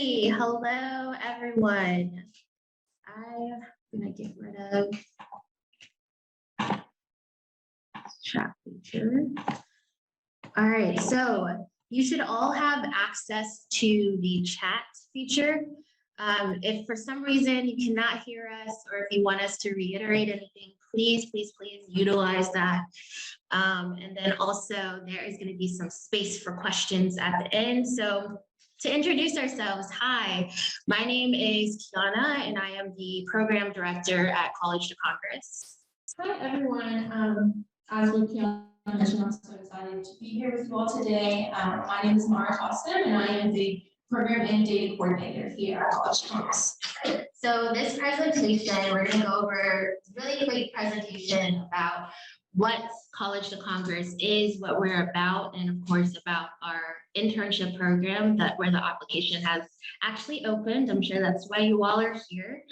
Alrighty, hello everyone. I'm gonna get rid of chat feature. All right, so you should all have access to the chat feature. If for some reason you cannot hear us, or if you want us to reiterate anything, please utilize that. And then also there is going to be some space for questions at the end. So to introduce ourselves, hi, my name is Kiana and I am the program director at College to Congress. Hi everyone, as with Kiana mentioned, I'm so excited to be here with you all today. My name is Mara Tostin and I am the program and data coordinator here at College to Congress. So this presentation, we're going to go over a really quick presentation about what College to Congress is, what we're about, and of course about our internship program where the application has actually opened. I'm sure that's why you all are here.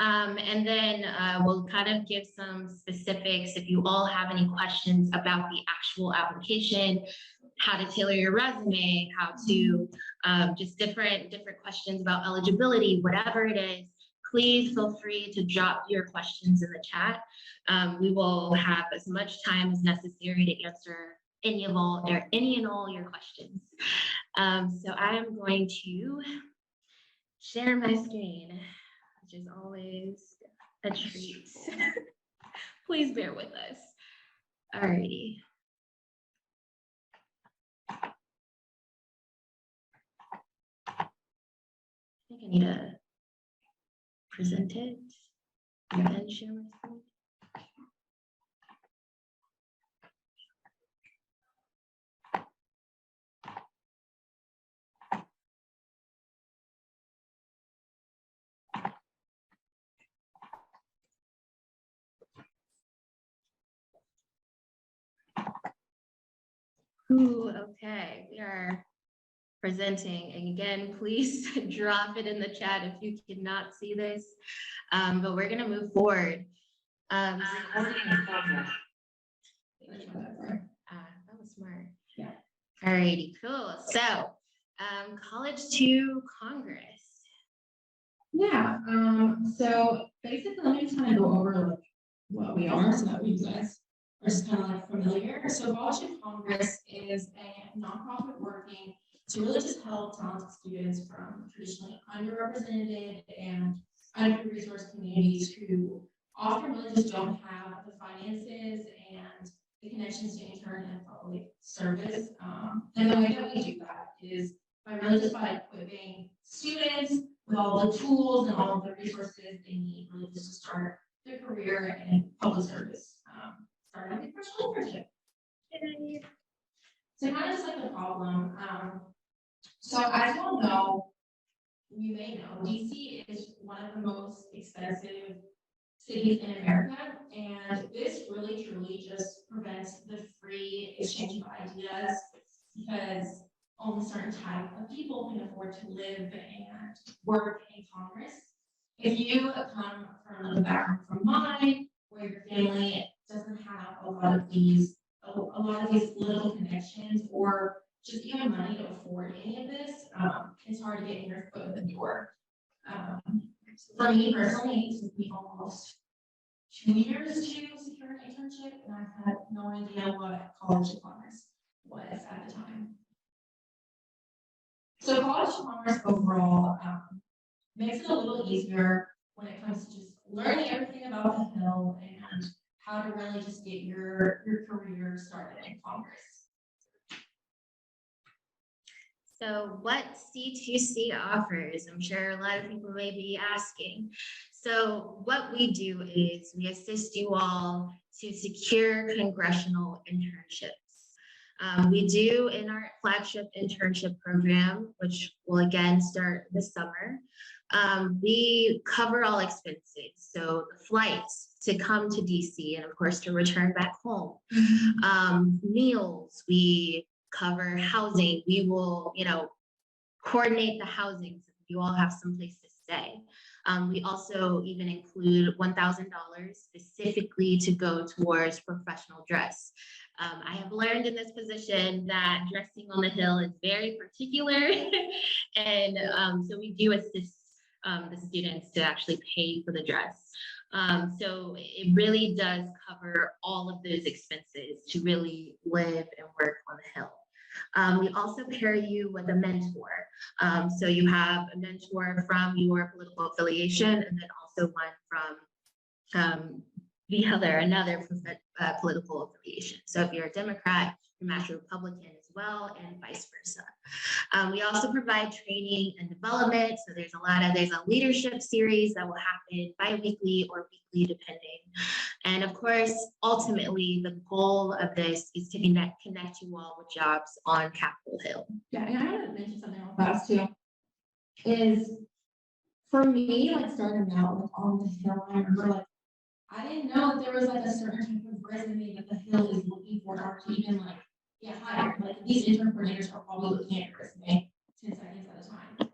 And then we'll kind of give some specifics if you all have any questions about the actual application, how to tailor your resume, how to just different questions about eligibility, whatever it is. Please feel free to drop your questions in the chat. We will have as much time as necessary to answer any and all your questions. So I am going to share my screen, which is always a treat. Please bear with us. Alrighty. I think I need to present it and then share my screen. Ooh, okay, we are presenting, and again, please drop it in the chat if you cannot see this, but we're gonna move forward. That was smart. Yeah. Alrighty, cool. So, College to Congress. Yeah, so basically let me just kind of go over like what we are so that you guys are just kind of like familiar. So College to Congress is a nonprofit working to really just help talented students from traditionally underrepresented and under-resourced communities who often really just don't have the finances and the connections to intern and public service. And the way that we do that is by equipping students with all the tools and all of the resources they need really just to start their career in public service, starting a professional internship. So kind of just like the problem. So as you all know, you may know, DC is one of the most expensive cities in America, and this really truly just prevents the free exchange of ideas because only certain type of people can afford to live and work in Congress. If you come from the background from mine, where your family doesn't have a lot of these little connections or just even money to afford any of this, it's hard to get your foot in the door. For me personally, it took me almost 2 years to secure an internship, and I had no idea what College to Congress was at the time. So College to Congress overall makes it a little easier when it comes to just learning everything about the Hill and how to really just get your career started in Congress. So what C2C offers, I'm sure a lot of people may be asking. So what we do is we assist you all to secure congressional internships. We do in our flagship internship program, which will again start this summer, we cover all expenses. So the flights to come to DC and of course to return back home, meals, we cover housing. We will, coordinate the housing so you all have some place to stay. We also even include $1,000 specifically to go towards professional dress. I have learned in this position that dressing on the Hill is very particular. And so we do assist the students to actually pay for the dress. So it really does cover all of those expenses to really live and work on the Hill. We also pair you with a mentor. So you have a mentor from your political affiliation, and then also one from another political affiliation. So if you're a Democrat, you match a Republican as well, and vice versa. We also provide training and development. So there's a leadership series that will happen bi-weekly or weekly, depending. And of course, ultimately, the goal of this is to connect you all with jobs on Capitol Hill. Yeah, and I want to mention something real fast too. Is for me, like starting out like on the Hill, I remember like I didn't know that there was like a certain type of resume that the Hill is looking for to even like get hired. Like these intern coordinators are probably looking at your resume 10 seconds at a time.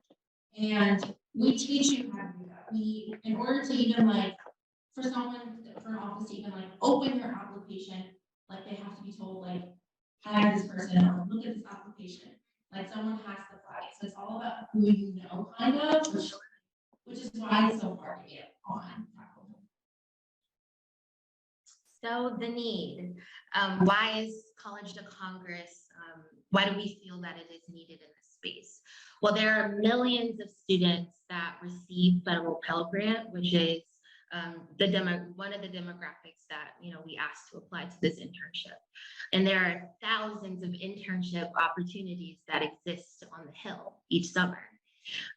And we teach you how to do that. In order to even like for an office to even like open your application, like they have to be told like hire this person or look at this application. Like someone has to flag it. So it's all about who you know, kind of, which is why it's so hard to get on Capitol. So the need, why is College to Congress, why do we feel that it is needed in this space? Well, there are millions of students that receive federal Pell Grant, which is one of the demographics that we asked to apply to this internship. And there are thousands of internship opportunities that exist on the Hill each summer.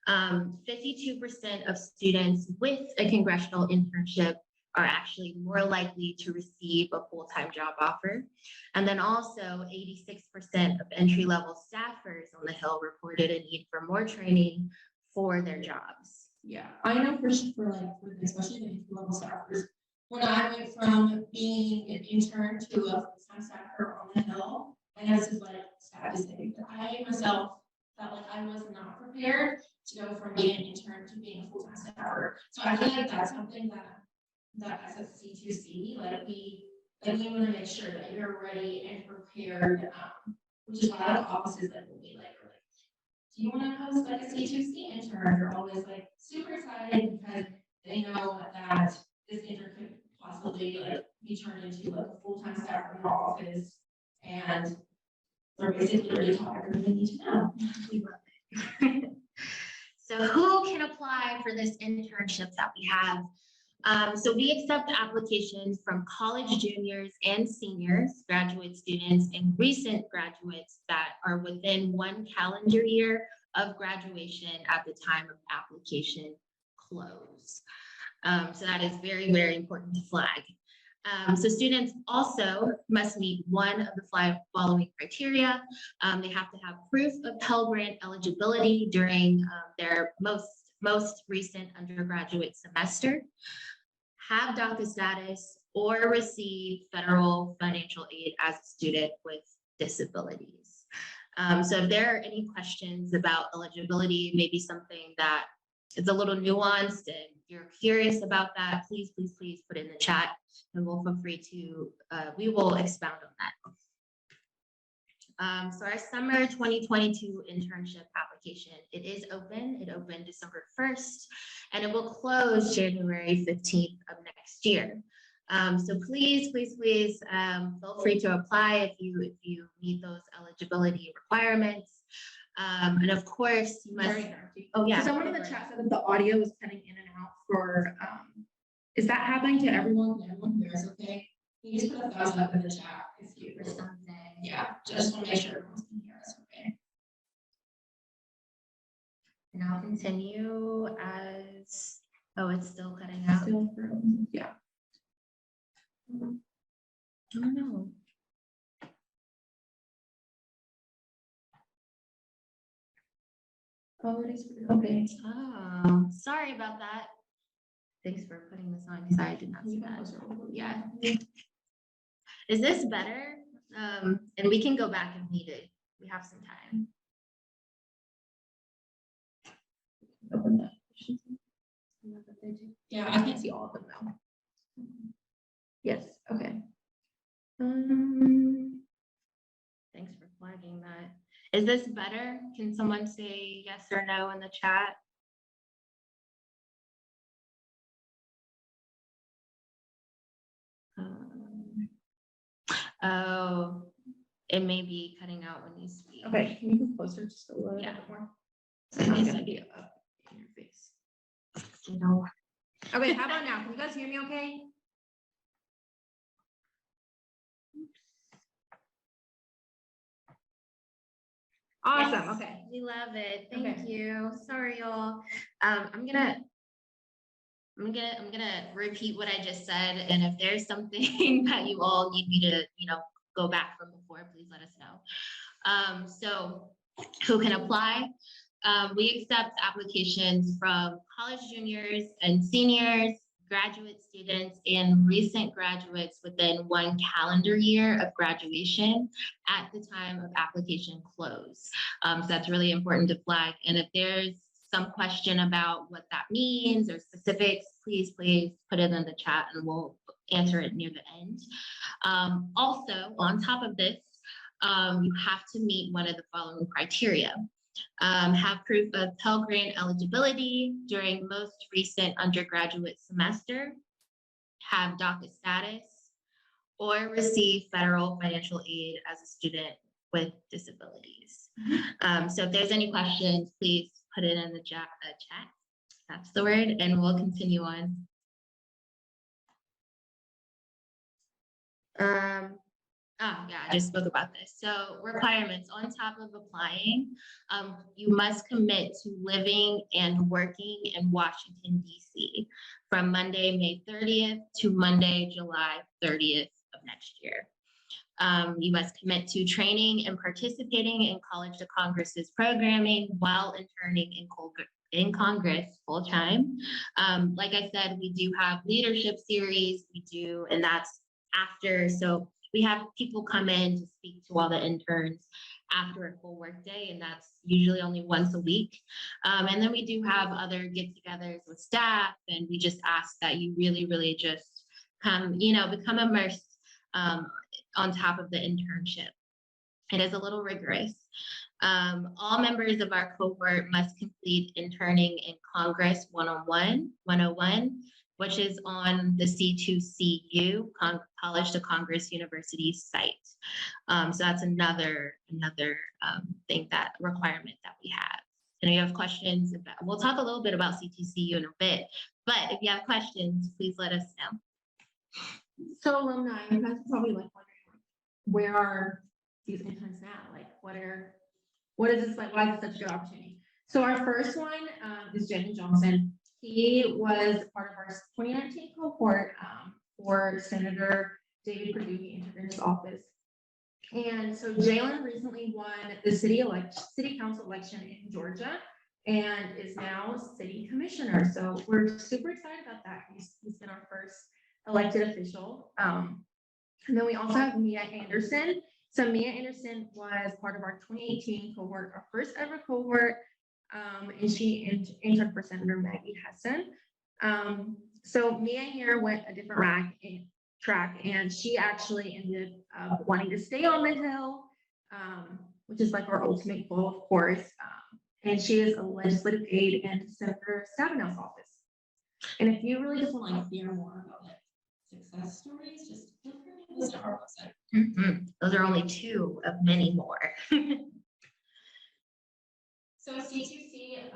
52% of students with a congressional internship are actually more likely to receive a full-time job offer. And then also 86% of entry-level staffers on the Hill reported a need for more training for their jobs. Yeah, I know for especially the entry-level staffers, when I went from being an intern to a full-time staffer on the Hill, I know this is like sad to say, but I myself felt like I was not prepared to go from being an intern to being a full-time staffer. So I feel like that's something that as a C2C, like we want to make sure that you're ready and prepared, which is why the offices like will be like, do you want to post like a C2C intern? They're always like super excited because they know that this intern could possibly like be turned into like a full-time staff in our office, and they're basically already taught everything they need to know. So who can apply for this internship that we have? So we accept applications from college juniors and seniors, graduate students, and recent graduates that are within 1 calendar year of graduation at the time of application close. So that is very, very important to flag. So students also must meet one of the following criteria. They have to have proof of Pell Grant eligibility during their most recent undergraduate semester, have DACA status, or receive federal financial aid as a student with disabilities. So if there are any questions about eligibility, maybe something that is a little nuanced and you're curious about that, please put it in the chat and we'll feel free to, we will expound on that. So our summer 2022 internship application, it is open. It opened December 1st and it will close January 15th of next year. So please feel free to apply if you meet those eligibility requirements. And of course you must. Oh yeah. Someone in the chat said that the audio is cutting in and out for. Is that happening to everyone? Everyone here is okay. You just put a thumbs up in the chat if you or something. Yeah, just want to make sure everyone can hear us okay. And I'll continue as. Oh, it's still cutting out. Still yeah. Oh no. Oh, it is okay. Oh, sorry about that. Thanks for putting this on because I did not see that. Yeah. Is this better? And we can go back if needed. We have some time. Open that. Yeah, I can't see all of them now. Yes, okay. flagging that. Is this better? Can someone say yes or no in the chat? Oh, it may be cutting out when you speak. Okay, can you come closer just a little Yeah. bit more? So I'm this gonna would be be up in your face. you know. Okay, how about now? Can you guys hear me okay? Awesome, Yes, okay. we love it. Thank Okay. you. Sorry, y'all. I'm gonna repeat what I just said, and if there's something that you all need me to, go back from before, please let us know. So who can apply? We accept applications from college juniors and seniors, graduate students, and recent graduates within 1 calendar year of graduation at the time of application close. So that's really important to flag. And if there's some question about what that means or specifics, please put it in the chat and we'll answer it near the end. Also, on top of this, you have to meet one of the following criteria. Have proof of Pell Grant eligibility during most recent undergraduate semester, have DACA status, or receive federal financial aid as a student with disabilities. So if there's any questions, please put it in the chat. That's the word, and we'll continue on. Yeah, I just spoke about this. So requirements on top of applying, you must commit to living and working in Washington, D.C. from Monday, May 30th to Monday, July 30th of next year. You must commit to training and participating in College to Congress's programming while interning in Congress full time. Like I said, we do have leadership series, and that's after. So we have people come in to speak to all the interns after a full work day, and that's usually only once a week. And then we do have other get-togethers with staff, and we just ask that you really, really just come, become immersed on top of the internship. It is a little rigorous. All members of our cohort must complete interning in Congress 101, which is on the C2CU, College to Congress University site. So that's another requirement that we have. And if you have questions, we'll talk a little bit about CTCU in a bit, but if you have questions, please let us know. So alumni, you guys are probably like wondering, where are these interns now? Like, what is this like? Why is it such a good opportunity? So our first one is Jalen Johnson. He was part of our 2019 cohort for Senator David Perdue. He entered in his office. And so Jalen recently won the city council election in Georgia and is now city commissioner. So we're super excited about that. He's been our first elected official. And then we also have Mia Anderson. So Mia Anderson was part of our 2018 cohort, our first ever cohort. And she interned for Senator Maggie Hassan. So Mia here went a different track, and she actually ended up wanting to stay on the Hill, which is like our ultimate goal, of course. And she is a legislative aide in Senator Stabenow's office. And if you really just want to like hear more about like success stories, just feel free to visit our website. Those are only 2 of many more. So CTCU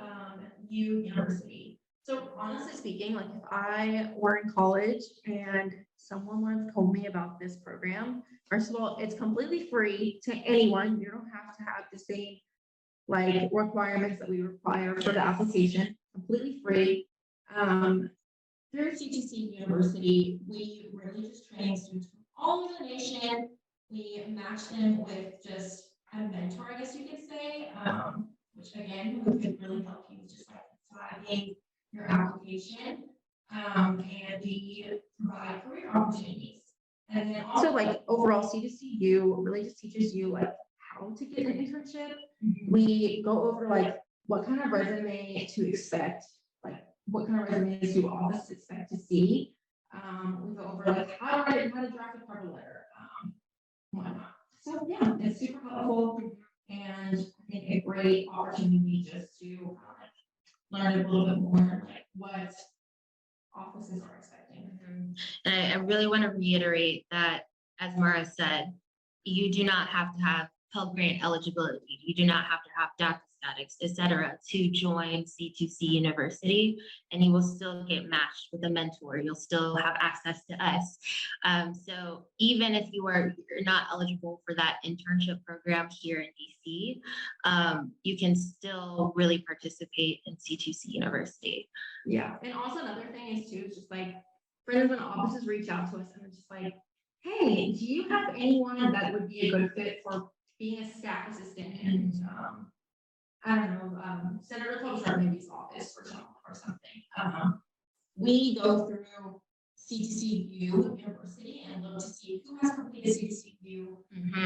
University. So honestly speaking, like if I were in college and someone would have told me about this program, first of all, it's completely free to anyone. You don't have to have the same like requirements that we require for the application. Completely free. Through CTCU University, we really just train students from all over the nation. We match them with just a mentor, I guess you could say. Which again could really help you just like flagging your application, and we provide career opportunities. And then also like overall CTCU really just teaches you like how to get an internship. We go over like what kind of resume to expect, like what kind of resumes do office expect to see. We go over like how to draft a cover letter, whatnot. So so yeah, it's super helpful and I think a great opportunity just to learn a little bit more like what offices are expecting. And I really want to reiterate that, as Mara said, you do not have to have Pell Grant eligibility. You do not have to have DACA status, et cetera, to join C2C University, and you will still get matched with a mentor. You'll still have access to us. So even if you're not eligible for that internship program here in DC, you can still really participate in C2C University. Yeah, and also another thing is too, just like friends and offices reach out to us and it's just like, hey, do you have anyone that would be a good fit for being a staff assistant in, I don't know, Senator Klobuchar maybe's office or something. We go through CTCU University and look to see who has completed CTCU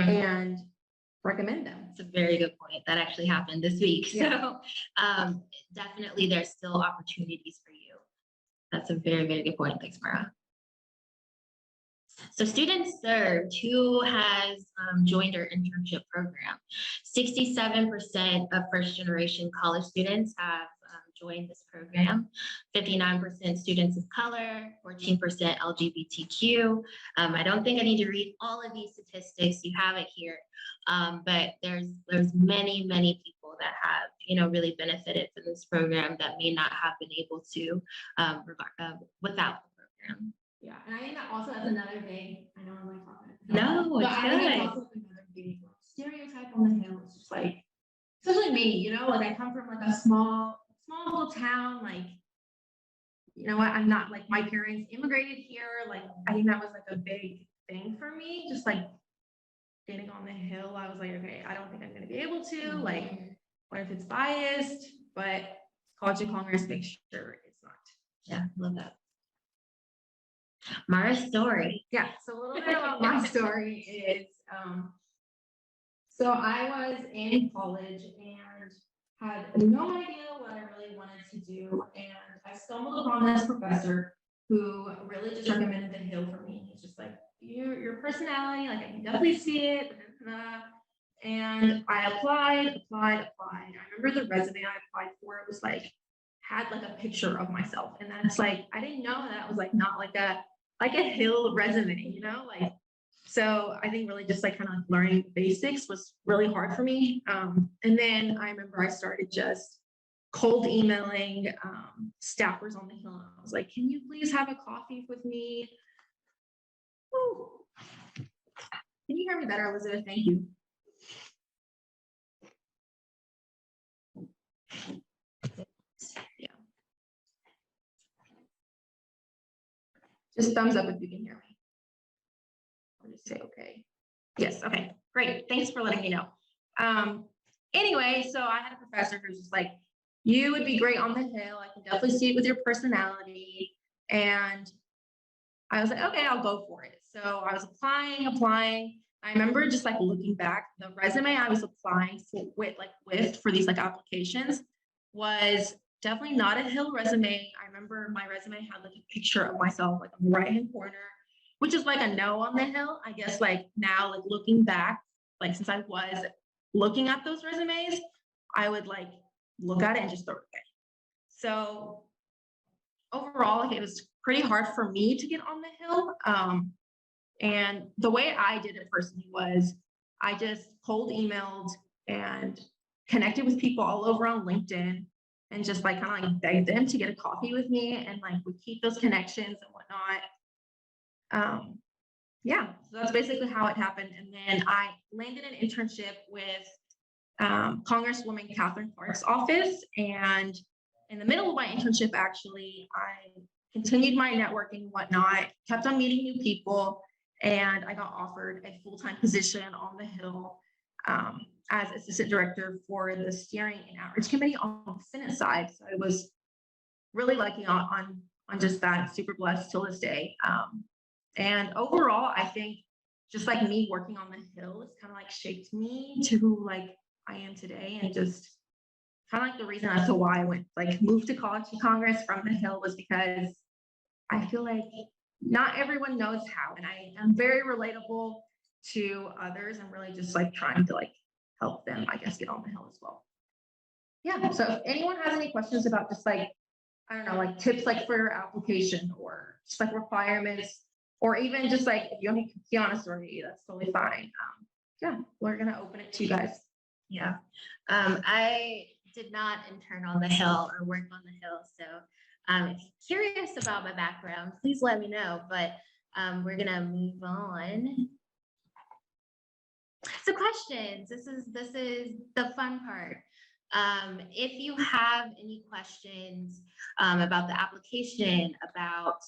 and recommend them. It's a very good point. That actually happened this week. Yeah. So definitely there's still opportunities for you. That's a very, very good point. Thanks, Mara. So students served, who has joined our internship program? 67% of first generation college students have joined this program, 59% students of color, 14% LGBTQ. I don't think I need to read all of these statistics, you have it here, but there's many, many people that have, really benefited from this program that may not have been able to without the program. Yeah, and I think that also that's another big, I know I'm like talking. No, but it's I think good. it's also another big stereotype on the Hill. It's just like, especially me, like I come from like a small little town, like, I'm not like my parents immigrated here. Like, I think that was like a big thing for me. Just like getting on the Hill, I was like, okay, I don't think I'm going to be able to. Like, what if it's biased? But College of Congress makes sure it's not. Yeah, love that. Mara's story. Yeah, so a little bit about my story is, so I was in college and had no idea what I really wanted to do, and I stumbled upon this professor who really just recommended the Hill for me. He's just like, your personality, like I can definitely see it, and I applied. I remember the resume I applied for, it was like, had like a picture of myself, and that's like, I didn't know that was like not like a Hill resume, like, so I think really just like kind of like learning basics was really hard for me. And then I remember I started just cold emailing staffers on the Hill. I was like, can you please have a coffee with me? Woo. Can you hear me better, Elizabeth? Thank you. Yeah. Just thumbs up if you can hear me. I'll just say okay. Yes, okay, great. Thanks for letting me know. Anyway, so I had a professor who's just like, you would be great on the Hill. I can definitely see it with your personality. And I was like, okay, I'll go for it. So I was applying. I remember just like looking back, the resume I was applying for these like applications was definitely not a Hill resume. I remember my resume had like a picture of myself like on the right-hand corner, which is like a no on the Hill. I guess like now, like looking back, like since I was looking at those resumes, I would like look at it and just throw it away. So overall, like it was pretty hard for me to get on the Hill. And the way I did it personally was I just cold emailed and connected with people all over on LinkedIn and just like kind of like begged them to get a coffee with me, and like we keep those connections and whatnot. Yeah, so that's basically how it happened. And then I landed an internship with Congresswoman Catherine Clark's office. And in the middle of my internship, actually, I continued my networking and whatnot, kept on meeting new people, and I got offered a full-time position on the Hill as assistant director for the steering and outreach committee on the Senate side. So I was really lucky on just that, super blessed till this day. And overall, I think just like me working on the Hill, it's kind of like shaped me to who like I am today, and just kind of like the reason as to why I moved to College of Congress from the Hill was because I feel like not everyone knows how, and I am very relatable. to others and really just like trying to like help them, I guess, get on the hill as well. Yeah, so if anyone has any questions about just like, I don't know, like tips like for your application or just like requirements, or even just like if you want to be honest with me, that's totally fine. Yeah, we're gonna open it to you guys. Yeah. I did not intern on the Hill or work on the Hill, so if you're curious about my background, please let me know. But we're gonna move on. So questions. This is the fun part. If you have any questions about the application, about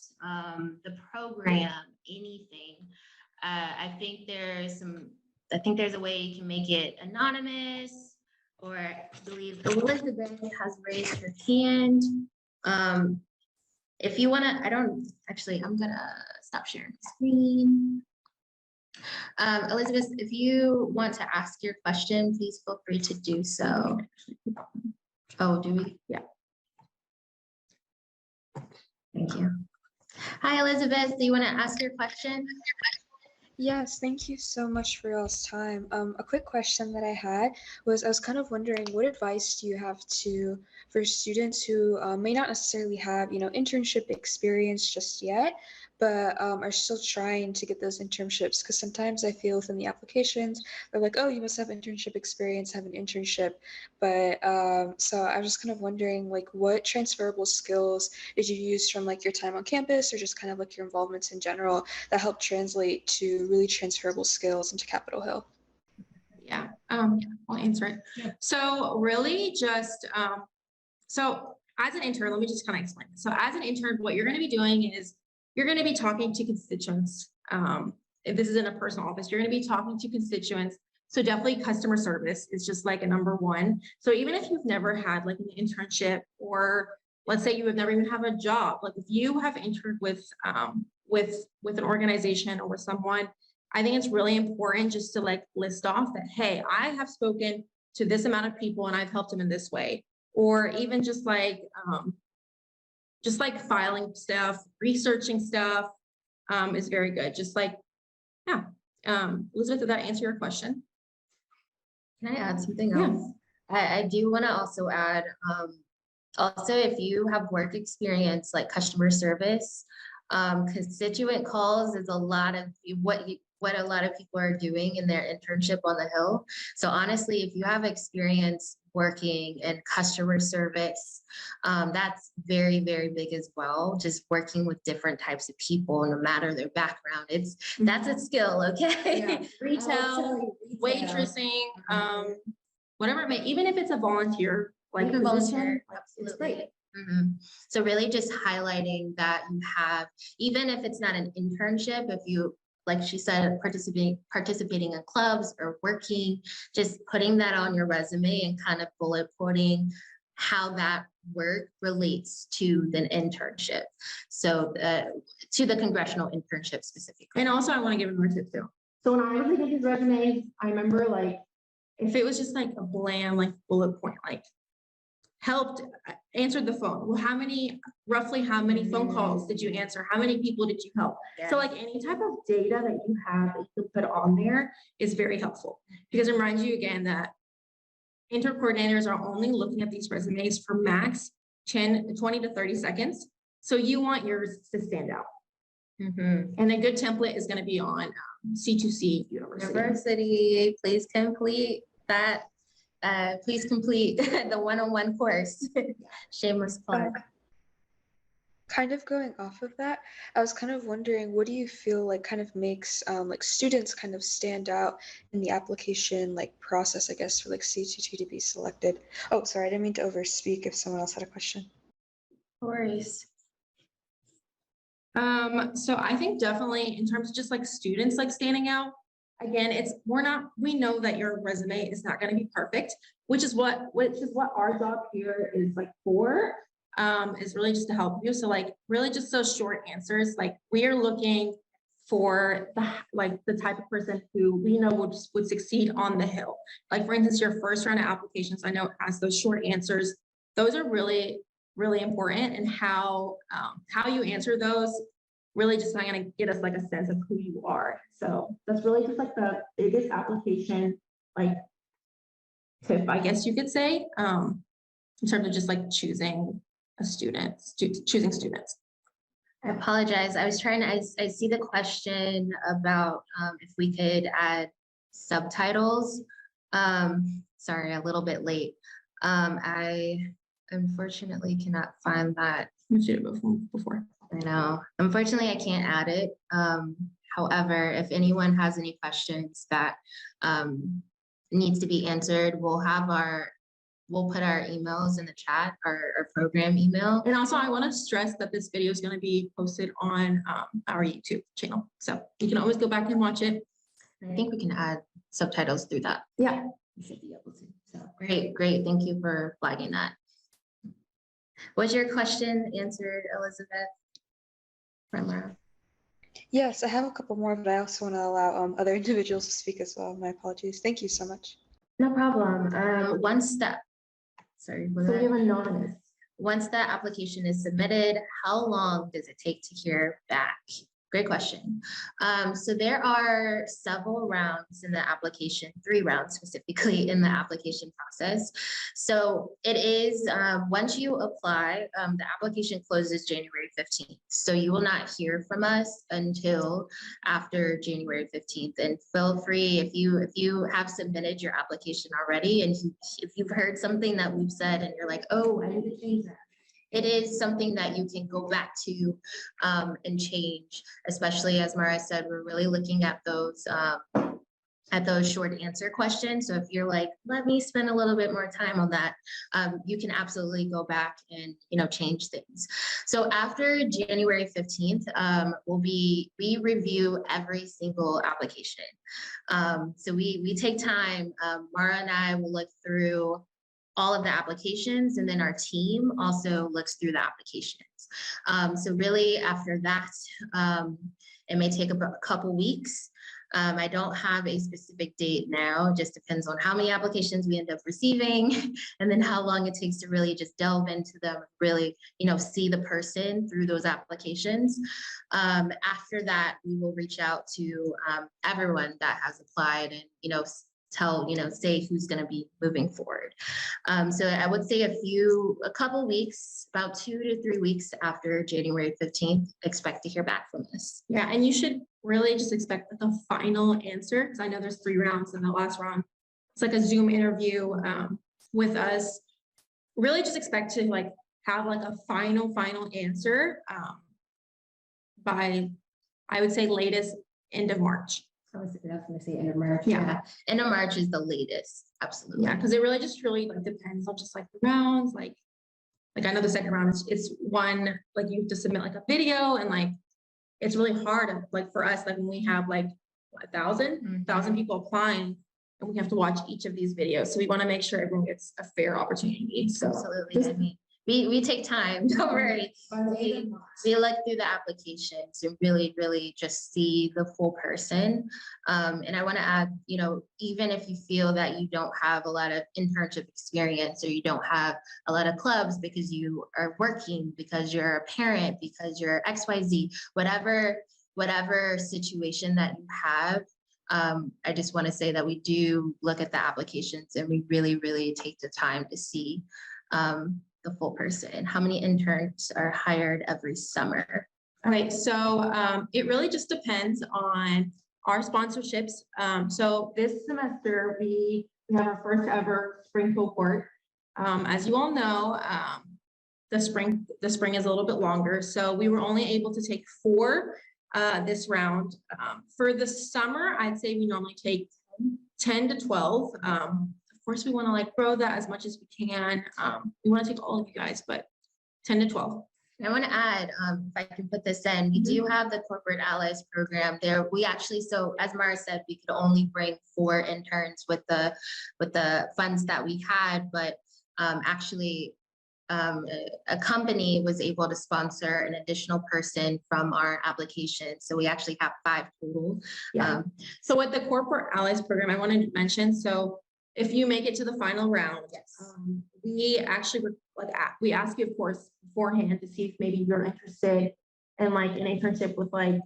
the program, anything, I think there's a way you can make it anonymous, or I believe Elizabeth has raised her hand. If you want to, I'm gonna stop sharing the screen. Elizabeth, if you want to ask your question, please feel free to do so. Oh, do we? Yeah. Thank you. Hi, Elizabeth. Do you want to ask your question? Yes, thank you so much for y'all's time. A quick question that I had was, I was kind of wondering, what advice do you have for students who may not necessarily have, internship experience just yet, but are still trying to get those internships? Because sometimes I feel within the applications, they're like, oh, you must have internship experience, have an internship. But so I was just kind of wondering, like, what transferable skills did you use from like your time on campus, or just kind of like your involvements in general, that helped translate to really transferable skills into Capitol Hill? Yeah, I'll answer it. Yeah. So really just, so as an intern, let me just kind of explain. So as an intern, what you're going to be doing is you're going to be talking to constituents. If this is in a personal office, you're going to be talking to constituents. So definitely customer service is just like a number one. So even if you've never had like an internship, or let's say you have never even have a job, like if you have interned with an organization or with someone, I think it's really important just to like list off that, hey, I have spoken to this amount of people and I've helped them in this way. Or even just like filing stuff, researching stuff is very good. Just like, yeah. Elizabeth, did that answer your question? Can I add something else? I do want to also add, also, if you have work experience like customer service, constituent calls is a lot of what a lot of people are doing in their internship on the Hill. So honestly, if you have experience working in customer service, that's very, very big as well. Just working with different types of people, no matter their background, that's a skill, okay? Yeah. Retail, waitressing, whatever it may, even if it's a volunteer, like even volunteer, it's absolutely. great. So really just highlighting that you have, even if it's not an internship, if you, like she said, participating in clubs or working, just putting that on your resume and kind of bullet pointing how that work relates to the internship. So to the congressional internship specifically. And also I want to give another tip too. So when I was looking at these resumes, I remember like, if it was just like a bland, like bullet point, like helped, answered the phone. Well, roughly how many phone calls did you answer? How many people did you help? Yeah. So like any type of data that you have that you can put on there is very helpful, because it reminds you again that intern coordinators are only looking at these resumes for max 20 to 30 seconds. So you want yours to stand out. And a good template is going to be on C2C University. Please complete that. Please complete the one-on-one course. Shameless plug. Kind of going off of that, I was kind of wondering, what do you feel like kind of makes like students kind of stand out in the application like process, I guess, for like C2 to be selected? Oh, sorry, I didn't mean to overspeak if someone else had a question. No worries. So I think definitely in terms of just like students like standing out, again, we know that your resume is not going to be perfect, which is what our job here is like for, is really just to help you. So like really just those short answers, like we are looking for the type of person who we know would succeed on the Hill. Like for instance, your first round of applications, I know it has those short answers. Those are really, really important, and how you answer those really just kind of get us like a sense of who you are. So that's really just like the biggest application, like tip, I guess you could say, in terms of just like choosing a student, choosing students. I apologize. I was trying to, I see the question about if we could add subtitles. Sorry, a little bit late. I unfortunately cannot find that. We should have before. I know. Unfortunately, I can't add it. However, if anyone has any questions that needs to be answered, we'll put our emails in the chat, our program email. And also I want to stress that this video is going to be posted on our YouTube channel. So you can always go back and watch it. I think we can add subtitles through that. Yeah. We should be able to. So great. Thank you for flagging that. Was your question answered, Elizabeth? Primera? Yes, I have a couple more, but I also want to allow other individuals to speak as well. My apologies. Thank you so much. No problem. Sorry. So you have anonymous. Once the application is submitted, how long does it take to hear back? Great question. So there are several rounds in the application, 3 rounds specifically in the application process. So it is, once you apply, the application closes January 15th. So you will not hear from us until after January 15th. And feel free, if you have submitted your application already, and if you've heard something that we've said and you're like, oh, I need to change that. It is something that you can go back to and change, especially as Mara said, we're really looking at those short answer questions. So if you're like, let me spend a little bit more time on that, you can absolutely go back and, change things. So after January 15th, we review every single application. So we take time, Mara and I will look through all of the applications, and then our team also looks through the applications. So really after that, it may take about a couple weeks. I don't have a specific date now. It just depends on how many applications we end up receiving and then how long it takes to really just delve into them, really, see the person through those applications. After that, we will reach out to everyone that has applied and, say who's going to be moving forward. So I would say a couple weeks, about 2 to 3 weeks after January 15th, expect to hear back from us. Yeah, and you should really just expect the final answer, because I know there's 3 rounds, and the last round, it's like a Zoom interview with us. Really just expect to have a final answer by, I would say, latest end of March. I was going to say end of March. Yeah. End of March is the latest. Absolutely. Yeah, because it really depends on just the rounds. Like I know the second round it's one, you have to submit a video, and it's really hard for us, when we have 1,000 people applying, and we have to watch each of these videos. So we want to make sure everyone gets a fair opportunity. So absolutely. We take time, don't worry. We look through the applications to really just see the full person. And I want to add, even if you feel that you don't have a lot of internship experience, or you don't have a lot of clubs because you are working, because you're a parent, because you're XYZ, whatever situation that you have, I just want to say that we do look at the applications, and we really take the time to see the full person. How many interns are hired every summer? All right, so it really just depends on our sponsorships. So this semester we have our first ever spring cohort. As you all know, the spring is a little bit longer, so we were only able to take 4 this round. For the summer, I'd say we normally take 10 to 12. Of course, we want to grow that as much as we can. We want to take all of you guys, but 10 to 12. And I want to add, if I can put this in, we do have the Corporate Allies program there. We actually, so as Mara said, we could only bring 4 interns with the funds that we had, but actually a company was able to sponsor an additional person from our application. So we actually have 5 total. Yeah. So with the Corporate Allies program, I wanted to mention, so if you make it to the final round, yes, we actually we ask you, of course, beforehand to see if maybe you're interested and like an internship with like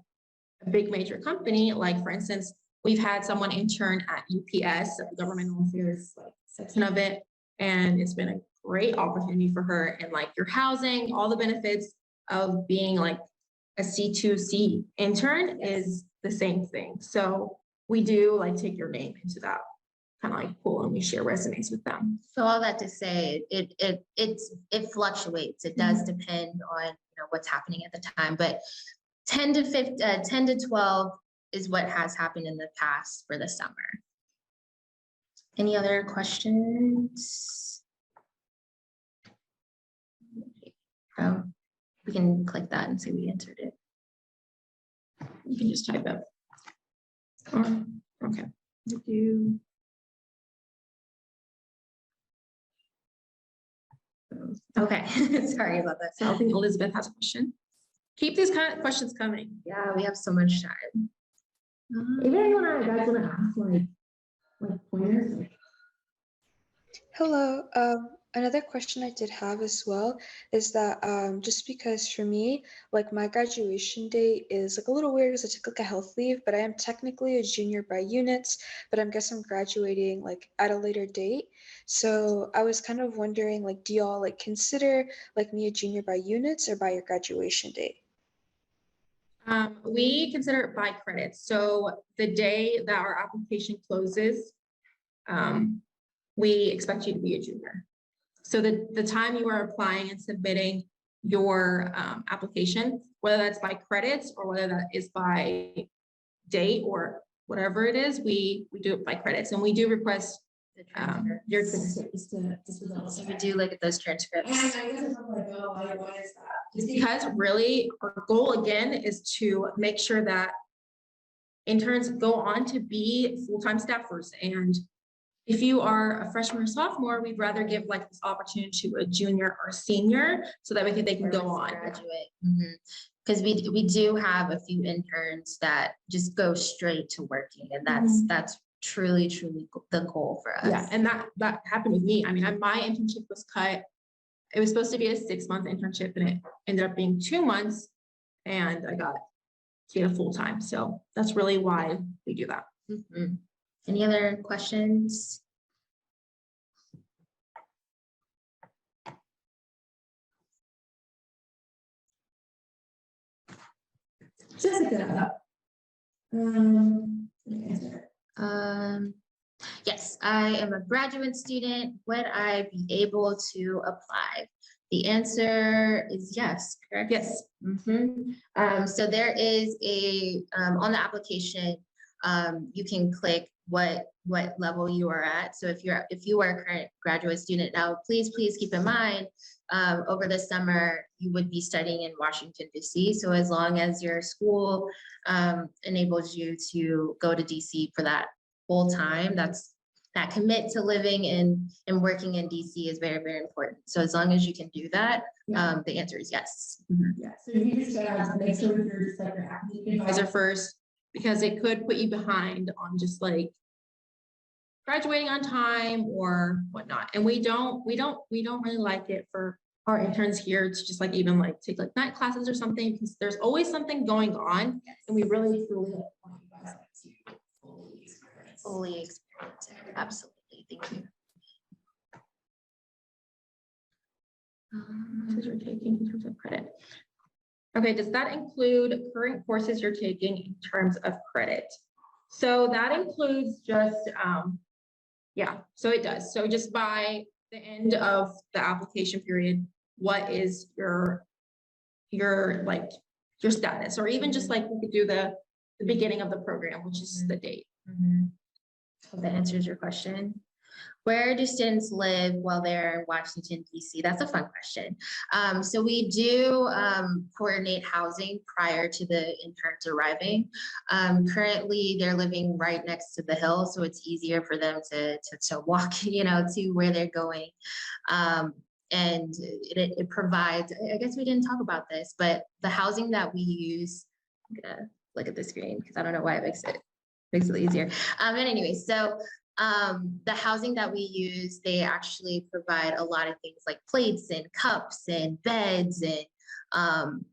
a big major company, like for instance, we've had someone intern at UPS, at the government affairs like section of it, and it's been a great opportunity for her. And like your housing, all the benefits of being like a C2C intern is the same thing. So we do like take your name into that kind of like pool, and we share resumes with them. So all that to say, it fluctuates. It does depend on, what's happening at the time, but 10 to 12 is what has happened in the past for the summer. Any other questions? We can click that and say we answered it. You can just type it. Okay. Okay, sorry about that. So I think Elizabeth has a question. Keep these kind of questions coming. Yeah, we have so much time. Even anyone you guys want to ask like pointers? Hello. Another question I did have as well is that just because for me, like my graduation date is like a little weird because I took like a health leave, but I am technically a junior by units, but I guess I'm graduating like at a later date. So I was kind of wondering, like, do y'all like consider like me a junior by units or by your graduation date? We consider it by credits. So the day that our application closes, we expect you to be a junior. So the time you are applying and submitting your application, whether that's by credits or whether that is by date or whatever it is, we do it by credits, and we do request your transcripts to So we do look at those transcripts. And I guess I'm like, oh, why is that? It's because really our goal again is to make sure that interns go on to be full-time staffers. And if you are a freshman or sophomore, we'd rather give like this opportunity to a junior or senior so that they can go on. Graduate. Because we do have a few interns that just go straight to working, and that's truly the goal for us. Yeah, and that happened with me. I mean, my internship was cut. It was supposed to be a 6-month internship, and it ended up being 2 months, and I got to get a full time. So that's really why we do that. Any other questions? Jessica. Yes, I am a graduate student. Would I be able to apply? The answer is yes, correct? Yes. So there is a, on the application, you can click what level you are at. So if you are a current graduate student now, please keep in mind, over the summer, you would be studying in Washington, D.C. So as long as your school enables you to go to D.C. for that full time, that commit to living and working in DC is very, very important. So as long as you can do that, the answer is yes. Yeah, so you just gotta make sure you're just like your academic advisor first, because it could put you behind on just like graduating on time or whatnot. And we don't really like it for our interns here to just like even like take like night classes or something, because there's always something going on, and we really truly want you guys to Fully experience it. Absolutely. Thank you. Courses you're taking in terms of credit. Okay, does that include current courses you're taking in terms of credit? So that includes just, yeah, so it does. So just by the end of the application period, what is your status, or even just like we could do the beginning of the program, which is the date. Hope that answers your question. Where do students live while they're in Washington, D.C.? That's a fun question. So we do coordinate housing prior to the interns arriving. Currently, they're living right next to the Hill, so it's easier for them to walk, to where they're going. And it provides, I guess we didn't talk about this, but the housing that we use, I'm gonna look at the screen because I don't know why it makes it easier. And anyway, so the housing that we use, they actually provide a lot of things like plates and cups and beds and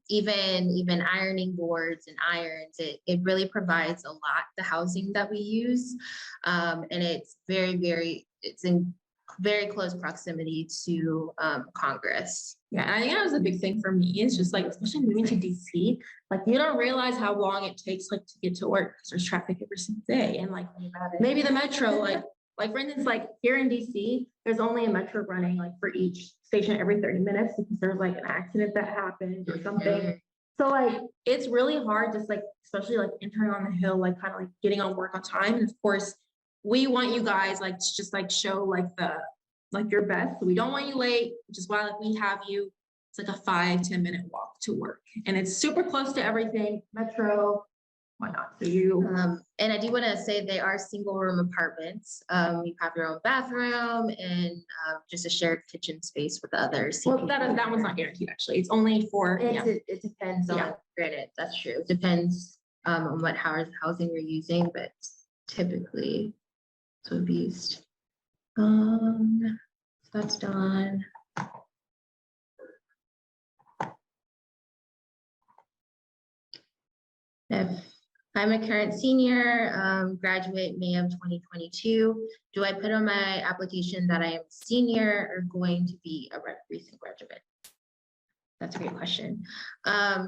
even ironing boards and irons. It really provides a lot, the housing that we use. And it's it's in very close proximity to Congress. Yeah, and I think that was a big thing for me. It's just like, especially moving to DC, like you don't realize how long it takes like to get to work because there's traffic every single day. And like maybe the metro, like for instance, like here in DC, there's only a metro running like for each station every 30 minutes because there's like an accident that happened or something. So like it's really hard, just like especially like interning on the Hill, like kind of like getting on work on time. And of course, we want you guys like to just like show like your best. So we don't want you late, which is why like we have you. It's like a 5-10 minute walk to work, and it's super close to everything. Metro, whatnot. So you and I do want to say they are single room apartments. You have your own bathroom and just a shared kitchen space with others. well, that one's not guaranteed actually. It's only for It depends on, Yeah. granted, that's true. It depends on what housing we're using, but typically it's what we used. So that's done. If I'm a current senior, graduate May of 2022, do I put on my application that I am a senior or going to be a recent graduate? That's a great question.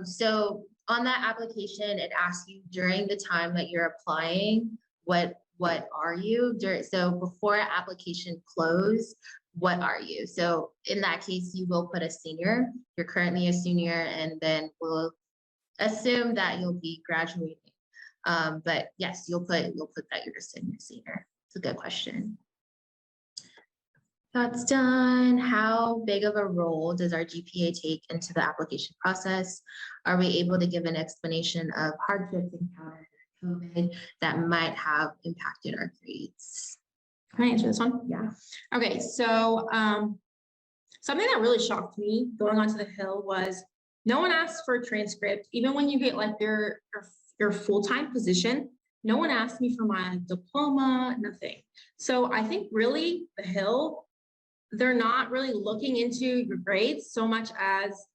So on that application, it asks you during the time that you're applying, what are you? So before application close, what are you? So in that case, you will put a senior. You're currently a senior, and then we'll assume that you'll be graduating. But yes, you'll put that you're a senior. It's a good question. That's done. How big of a role does our GPA take into the application process? Are we able to give an explanation of hardships encountered during COVID that might have impacted our grades? Can I answer this one? Yeah. Okay, so something that really shocked me going onto the Hill was no one asks for a transcript. Even when you get like your full-time position, no one asked me for my diploma, nothing. So I think really the Hill, they're not really looking into your grades so much as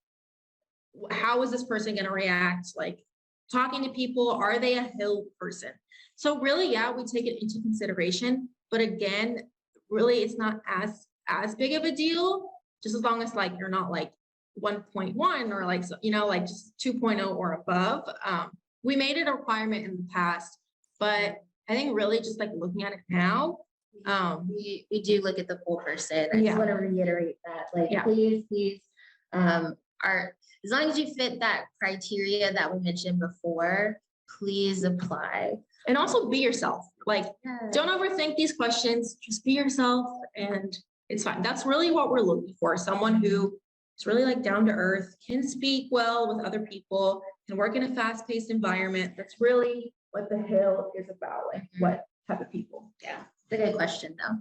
how is this person going to react? Like talking to people, are they a Hill person? So really, yeah, we take it into consideration. But again, really, it's not as big of a deal, just as long as like you're not like 1.1 or like, you know, like just 2.0 or above. We made it a requirement in the past, but I think really just like looking at it now, we do look at the full person. I Yeah. just want to reiterate that, like, Yeah. please, as long as you fit that criteria that we mentioned before, please apply. and also be yourself. Like, don't overthink these questions, just be yourself and it's fine. That's really what we're looking for. Someone who is really like down to earth, can speak well with other people, can work in a fast-paced environment. That's really what the Hill is about, like what type of people. Yeah, it's a good question though.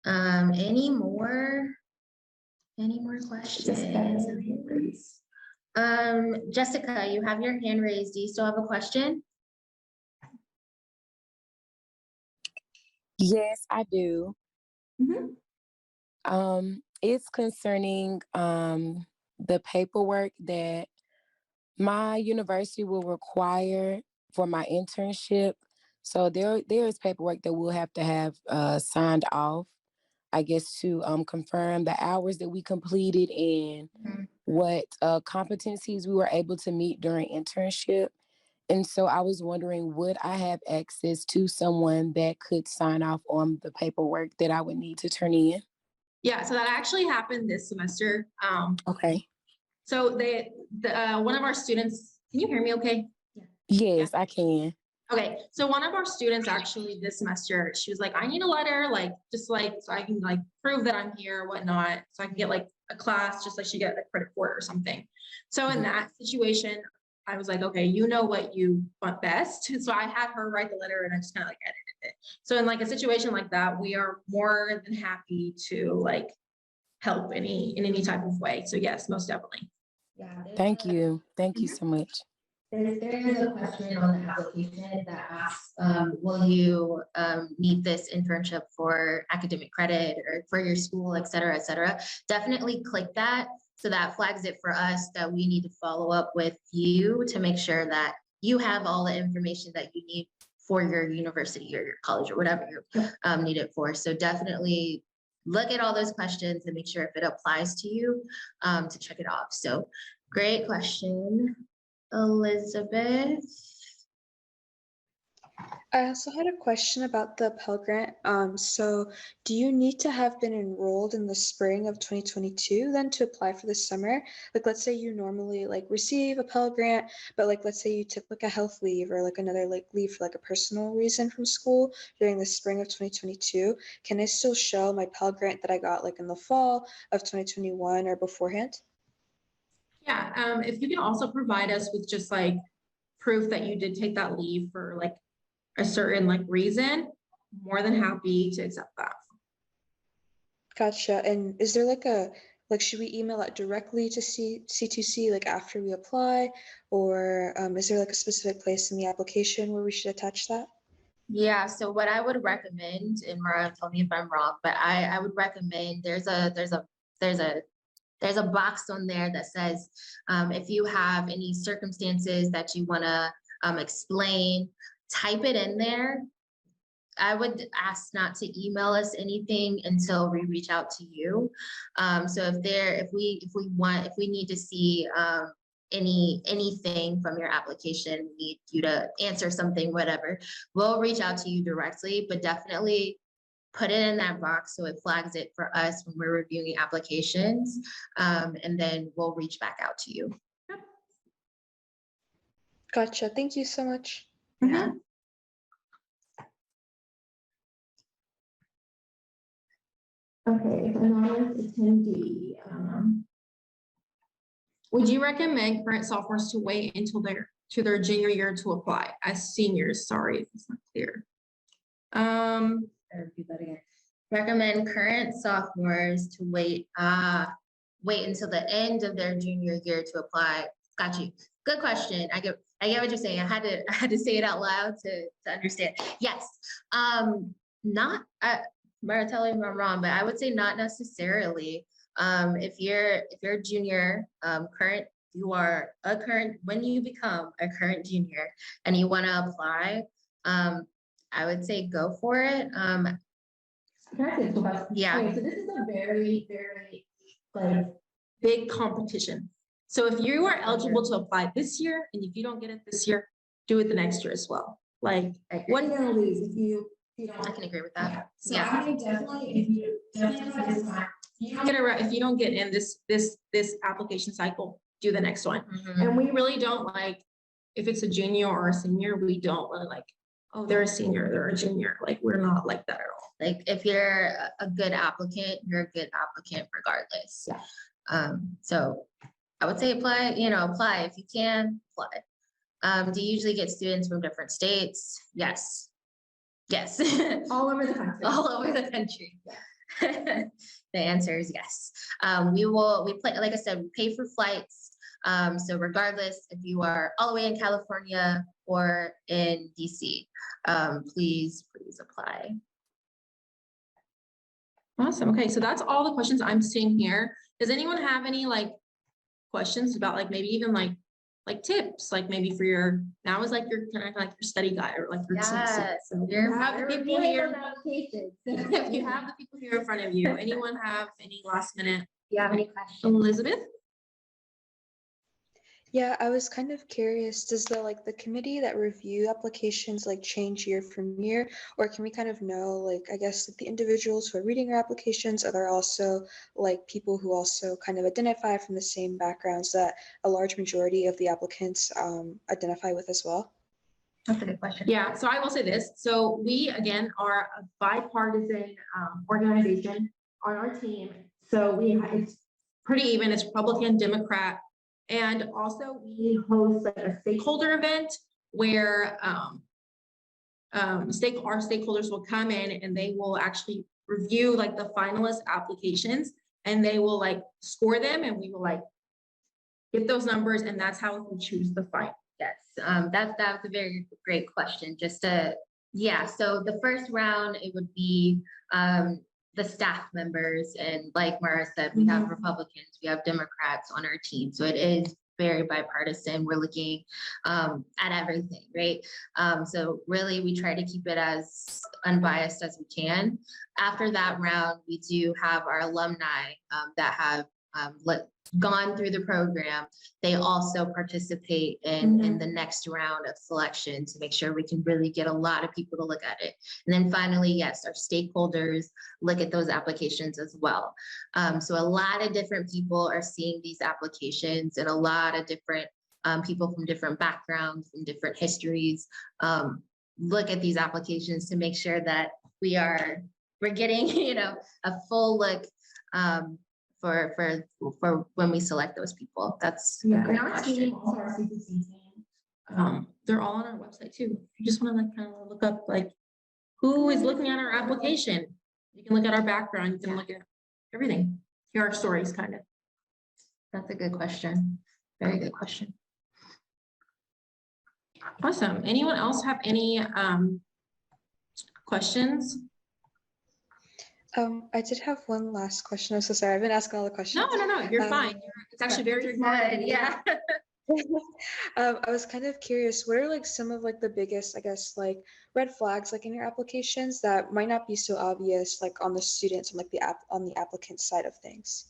Any more questions? Jessica, you have your hand raised. Do you still have a question? Yes, I do. Mhm. It's concerning the paperwork that my university will require for my internship. So there is paperwork that we'll have to have signed off, I guess, to confirm the hours that we completed and Mhm. what competencies we were able to meet during internship. And so I was wondering, would I have access to someone that could sign off on the paperwork that I would need to turn in? Yeah, so that actually happened this semester. Okay. So one of our students, can you hear me okay? Yes, I can. Okay, so one of our students actually this semester, she was like, I need a letter, like, just like, so I can like prove that I'm here or whatnot. So I can get like a class, just like she get a credit for it or something. So in that situation, I was like, okay, you know what you want best. So I had her write the letter and I just kind of like edited it. So in like a situation like that, we are more than happy to like help in any type of way. So yes, most definitely. Yeah. Thank you. Thank you so much. There is a question on the application that asks, will you need this internship for academic credit or for your school, et cetera, et cetera. Definitely click that. So that flags it for us that we need to follow up with you to make sure that you have all the information that you need for your university or your college or whatever you're need it for. So definitely look at all those questions and make sure if it applies to you to check it off. So great question, Elizabeth. I also had a question about the Pell Grant. So do you need to have been enrolled in the spring of 2022 then to apply for the summer? Like, let's say you normally like receive a Pell Grant, but like, let's say you took like a health leave or like another like leave for like a personal reason from school during the spring of 2022. Can I still show my Pell Grant that I got like in the fall of 2021 or beforehand? Yeah, if you can also provide us with just like proof that you did take that leave for like a certain like reason, more than happy to accept that. Gotcha. And is there like a, like, should we email it directly to CTC like after we apply? Or is there like a specific place in the application where we should attach that? Yeah, so what I would recommend, and Mara, tell me if I'm wrong, but I would recommend there's a box on there that says if you have any circumstances that you want to explain, type it in there. I would ask not to email us anything until we reach out to you. So if we need to see anything from your application, we need you to answer something, whatever, we'll reach out to you directly, but definitely put it in that box so it flags it for us when we're reviewing applications. And then we'll reach back out to you. Gotcha. Thank you so much. Yeah. Okay, anonymous attendee. Would you recommend current sophomores to wait until their junior year to apply as seniors? Sorry if it's not clear. Repeat that again. Recommend current sophomores to wait until the end of their junior year to apply. Got you. Good question. I get what you're saying. I had to say it out loud to understand. Yes. Not Mara, tell me if I'm wrong, but I would say not necessarily. If you're a junior, you are a current, when you become a current junior and you want to apply, I would say go for it. Yeah. Okay, so this is a very, very like big competition. So if you are eligible to apply this year, and if you don't get it this year, do it the next year as well. Like, what are you gonna lose if you don't? I can agree with that. So Yeah. I think definitely, if you definitely have this time, if you don't get in this application cycle, do the next one. Mhm. And we really don't like, if it's a junior or a senior, we don't really like, oh, they're a senior, they're a junior. Like, we're not like that at all. Like if you're a good applicant, you're a good applicant regardless. Yeah. So I would say apply if you can apply. Do you usually get students from different states? Yes. Yes. All over the country. All over the country. The answer is yes. Like I said, we pay for flights. So regardless if you are all the way in California or in DC, please apply. Awesome. Okay, so that's all the questions I'm seeing here. Does anyone have any like questions about like maybe even like tips, like maybe for your, now is like your kind of like your study guide or like your tips. So you have the people here. If you have the people here in front of you, anyone have any last minute? Do you have any questions? Elizabeth? Yeah, I was kind of curious, does the committee that review applications like change year from year? Or can we kind of know, like, I guess the individuals who are reading our applications, are there also like people who also kind of identify from the same backgrounds that a large majority of the applicants identify with as well? That's a good question. Yeah, so I will say this. So we, again, are a bipartisan organization on our team. So it's pretty even, it's Republican, Democrat. And also we host like a stakeholder event where our stakeholders will come in and they will actually review like the finalist applications and they will like score them and we will like get those numbers and that's how we choose the final. Yes, that's a very great question. So the first round, it would be the staff members, and like Mara said, we have Republicans, we have Democrats on our team. So it is very bipartisan. We're looking at everything, right? So really, we try to keep it as unbiased as we can. After that round, we do have our alumni that have gone through the program. They also participate in the next round of selection to make sure we can really get a lot of people to look at it. And then finally, yes, our stakeholders look at those applications as well. So a lot of different people are seeing these applications, and a lot of different people from different backgrounds, from different histories, look at these applications to make sure that we're getting, you know, a full look for when we select those people. That's a Yeah, great and our question. team, also our CTC team, they're all on our website too. You just want to like kind of look up like who is looking at our application. You can look at our background, you can look at everything, hear our stories kind of. That's a good question. Very good question. Awesome. Anyone else have any questions? I did have one last question. I'm so sorry. I've been asking all the questions. No, you're fine. It's actually very good. Yeah. I was kind of curious, what are like some of like the biggest, I guess, like red flags like in your applications that might not be so obvious like on the students and like on the applicant side of things?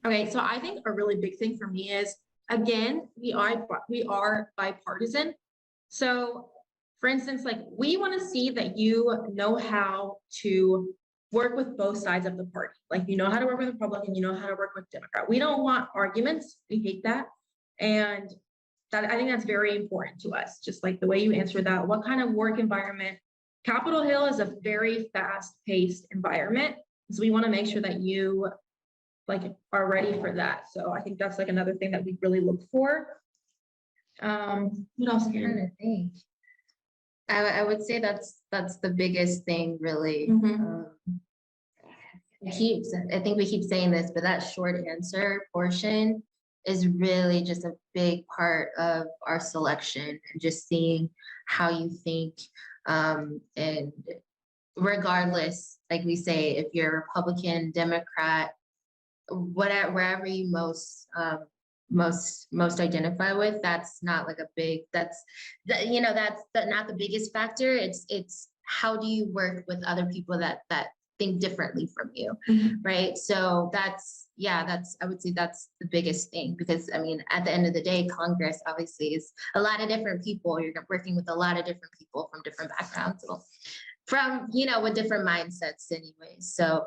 Okay, so I think a really big thing for me is, again, we are bipartisan. So for instance, like we want to see that you know how to work with both sides of the party. Like you know how to work with Republican, you know how to work with Democrat. We don't want arguments. We hate that. And that I think that's very important to us. Just like the way you answer that, what kind of work environment? Capitol Hill is a very fast-paced environment. So we want to make sure that you like are ready for that. So I think that's like another thing that we really look for. What else? I'm trying to think. I would say that's the biggest thing, really. I think we keep saying this, but that short answer portion is really just a big part of our selection, and just seeing how you think. And regardless, like we say, if you're Republican, Democrat, whatever, wherever you most identify with, that's not like a big, that's not the biggest factor. It's how do you work with other people that think differently from you, right? So I would say that's the biggest thing, because I mean, at the end of the day, Congress obviously is a lot of different people. You're working with a lot of different people from different backgrounds, from with different mindsets anyways. So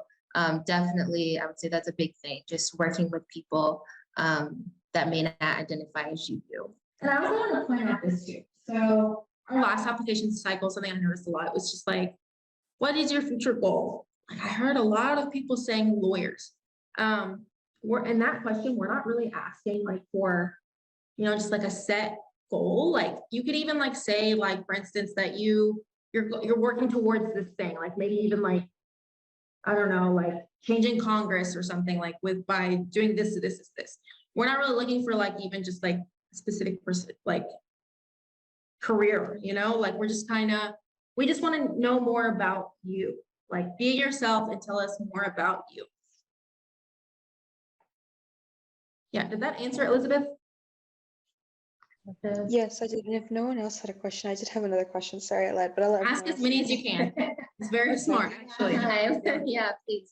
definitely, I would say that's a big thing, just working with people that may not identify as you do. And I also want to point out this too. So our last application cycle, something I noticed a lot was just like, what is your future goal? Like I heard a lot of people saying lawyers. We're in that question, we're not really asking like for, just like a set goal. Like you could even like say, like, for instance, that you're working towards this thing, like maybe even like, I don't know, like changing Congress or something, like by doing this, this. We're not really looking for like even just like a specific person, like career, like we just want to know more about you. Like be yourself and tell us more about you. Yeah, did that answer, Elizabeth? Yes, I did. And if no one else had a question, I did have another question. Sorry, I lied, but I'll let Ask as many as you can. It's very smart, actually. Yeah, please.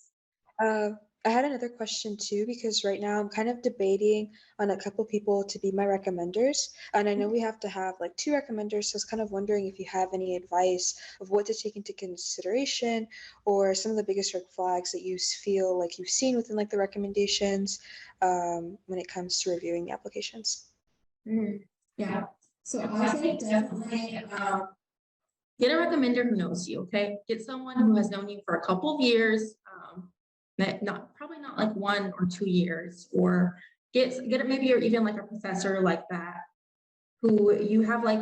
I had another question too, because right now I'm kind of debating on a couple people to be my recommenders. And I know we have to have like 2 recommenders. So I was kind of wondering if you have any advice of what to take into consideration, or some of the biggest red flags that you feel like you've seen within like the recommendations when it comes to reviewing the applications. Yeah. So I think definitely get a recommender who knows you, okay? Get someone who has known you for a couple of years, probably not like 1 or 2 years, or get maybe, or even like a professor like that who you have like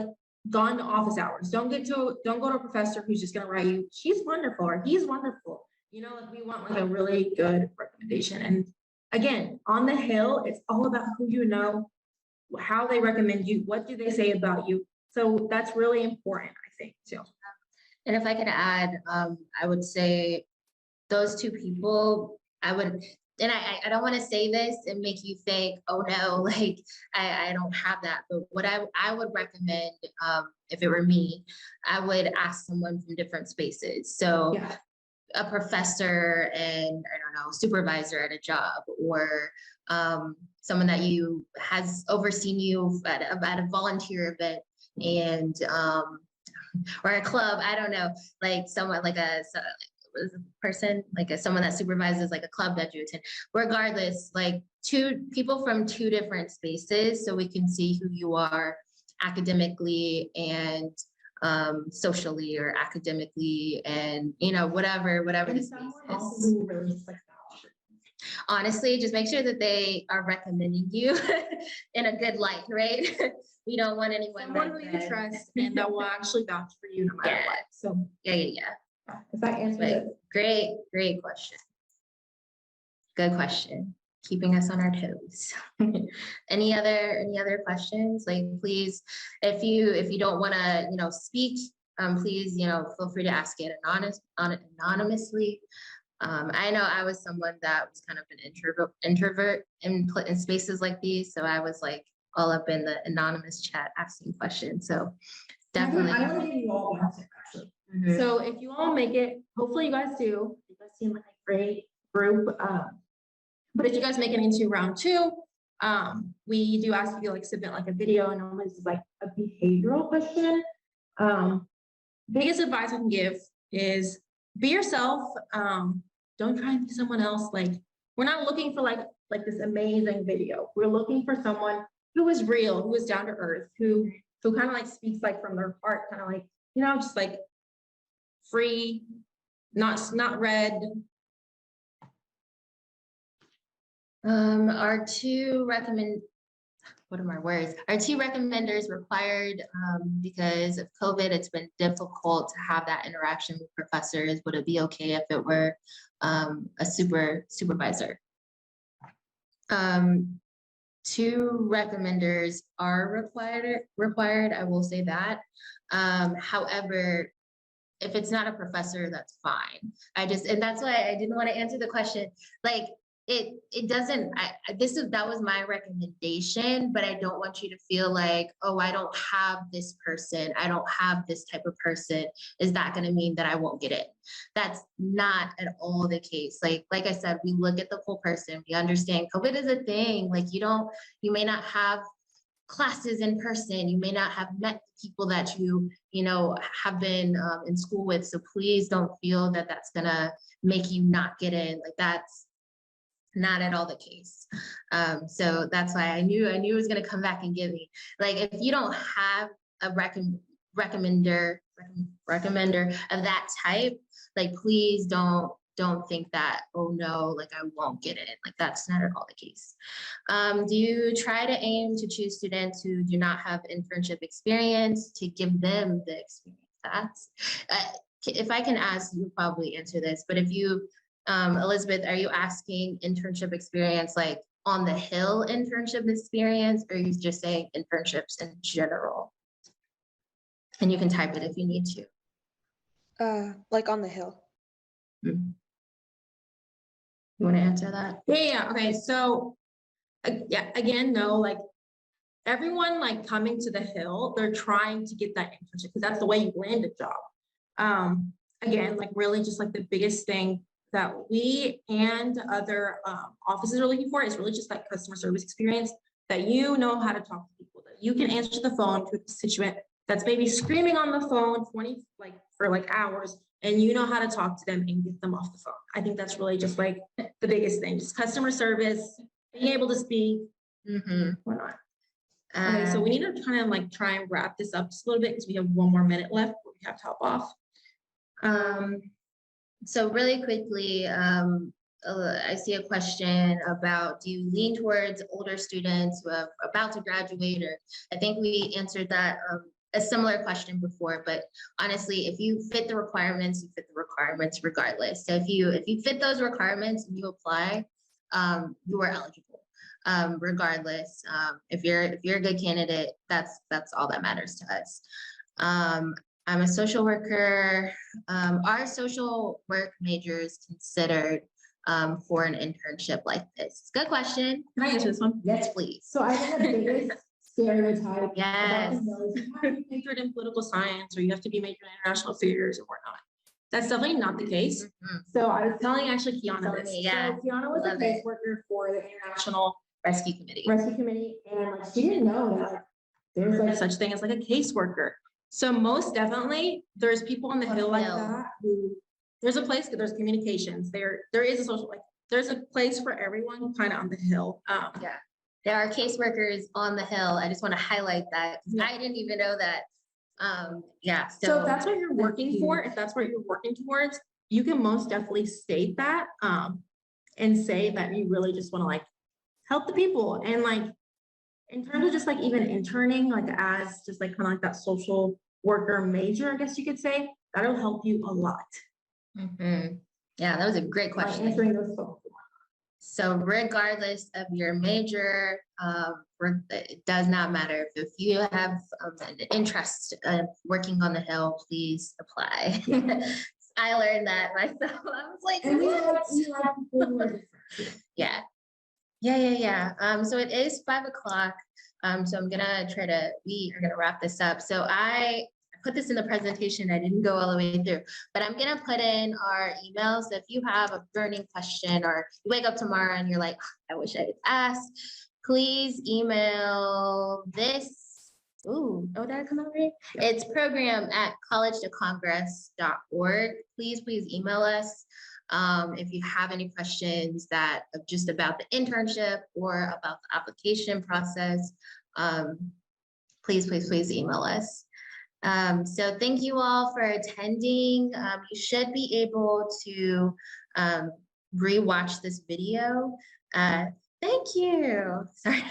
gone to office hours. Don't go to a professor who's just gonna write you, she's wonderful or he's wonderful. Like we want like a really good recommendation. And again, on the Hill, it's all about who you know, how they recommend you, what do they say about you. So that's really important, I think, too. And if I could add, I would say those two people, I would, and I don't want to say this and make you think, oh no, like I don't have that. But what I would recommend, if it were me, I would ask someone from different spaces. So Yeah. a professor and I don't know, supervisor at a job, or someone that you has overseen you at a volunteer event, and or a club, I don't know, like someone like person, like someone that supervises like a club that you attend. Regardless, like two people from two different spaces, so we can see who you are academically and socially, or academically, and whatever the space is. Honestly, just make sure that they are recommending you in a good light, right? We don't want anyone Someone who you trust and that will actually vouch for you no matter Yeah. what. So yeah. if that answers But it. great question. Good question. Keeping us on our toes. Any other questions? Like, please, if you don't want to, speak, please, feel free to ask it anonymously. I know I was someone that was kind of an introvert in spaces like these. So I was like all up in the anonymous chat asking questions. So definitely. I want to give you all one tip actually. Mhm. So if you all make it, hopefully you guys do. You guys seem like a great group. But if you guys make it into round 2, we do ask you to like submit like a video, and normally this is like a behavioral question. Biggest advice I can give is be yourself. Don't try and be someone else. Like, we're not looking for like this amazing video. We're looking for someone who is real, who is down to earth, who kind of like speaks like from their heart, kind of like, just like free, not red. Our two recommenders required, because of COVID, it's been difficult to have that interaction with professors. Would it be okay if it were a supervisor? 2 recommenders are required. I will say that. However, if it's not a professor, that's fine. And that's why I didn't want to answer the question. Like, it doesn't, that was my recommendation, but I don't want you to feel like, oh, I don't have this person. I don't have this type of person. Is that going to mean that I won't get it? That's not at all the case. Like I said, we look at the full person. We understand COVID is a thing. Like, you may not have classes in person. You may not have met people that you have been in school with. So please don't feel that that's going to make you not get in. Like, that's not at all the case. So that's why I knew it was going to come back and give me, like, if you don't have a recommender of that type, like, please don't think that, oh no, like I won't get it. Like, that's not at all the case. Do you try to aim to choose students who do not have internship experience to give them the experience? That's if I can ask, you probably answer this, but if you Elizabeth, are you asking internship experience like on the Hill internship experience, or are you just saying internships in general? And you can type it if you need to. Like on the Hill. Mm-hmm. You want to answer that? Yeah. Okay. So yeah, again, no, like everyone like coming to the Hill, they're trying to get that internship because that's the way you land a job. Again, like really just like the biggest thing that we and other offices are looking for is really just that customer service experience, that you know how to talk to people, that you can answer the phone to a constituent that's maybe screaming on the phone for hours, and you know how to talk to them and get them off the phone. I think that's really just like the biggest thing, just customer service, being able to speak. Whatnot. Okay, so we need to kind of like try and wrap this up just a little bit because we have 1 more minute left before we have to hop off. So really quickly, I see a question about, do you lean towards older students who are about to graduate? Or I think we answered that a similar question before, but honestly, if you fit the requirements, you fit the requirements regardless. So if you fit those requirements and you apply, you are eligible. Regardless, if you're a good candidate, that's all that matters to us. I'm a social worker. Are social work majors considered for an internship like this? Good question. Can I answer this one? Yes, please. So I think the biggest stereotype Yes. about them is you have to be majored in political science or you have to be majored in international affairs or whatnot. That's definitely not the case. Mhm. So I was telling actually Kiana Telling this. me, yeah. So Kiana was a Love it. caseworker for the International Rescue committee. Rescue Committee, and like she didn't know that like there's like such thing as like a caseworker. So most definitely, there's people on the hill like that who there's a place, there's communications. There is a social like there's a place for everyone kind of on the hill. Yeah. There are caseworkers on the Hill. I just want to highlight that. 'Cause Yeah. I didn't even know that. Yeah. So if that's what you're working for, if that's what you're working towards, you can most definitely state that and say that you really just want to like help the people. And like in terms of just like even interning, like as just like kind of like that social worker major, I guess you could say, that'll help you a lot. Mhm. Yeah, that was a great By question. answering those folks. So regardless of your major, it does not matter. If you have an interest in working on the Hill, please apply. I learned that myself. I was like, And we what? like people who are different. Yeah. So it is 5 o'clock. So we are gonna wrap this up. So I put this in the presentation. I didn't go all the way through, but I'm gonna put in our emails. If you have a burning question or you wake up tomorrow and you're like, I wish I had asked, please email this. Ooh, oh, did that come out right? It's program@collegetocongress.org. Please email us. If you have any questions that just about the internship or about the application process, please email us. So thank you all for attending. You should be able to rewatch this video. Thank you. Sorry,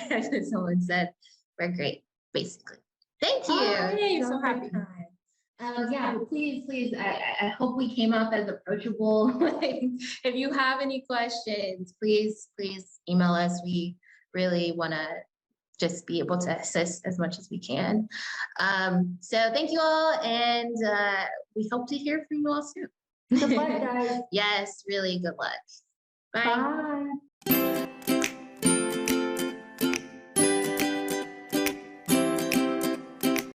someone said we're great, basically. Thank you. Oh, yay, so happy. Yeah, but please, I hope we came up as approachable. If you have any questions, please email us. We really want to just be able to assist as much as we can. So thank you all, and we hope to hear from you all soon. Good luck, guys. Yes, really good luck. Bye. Bye.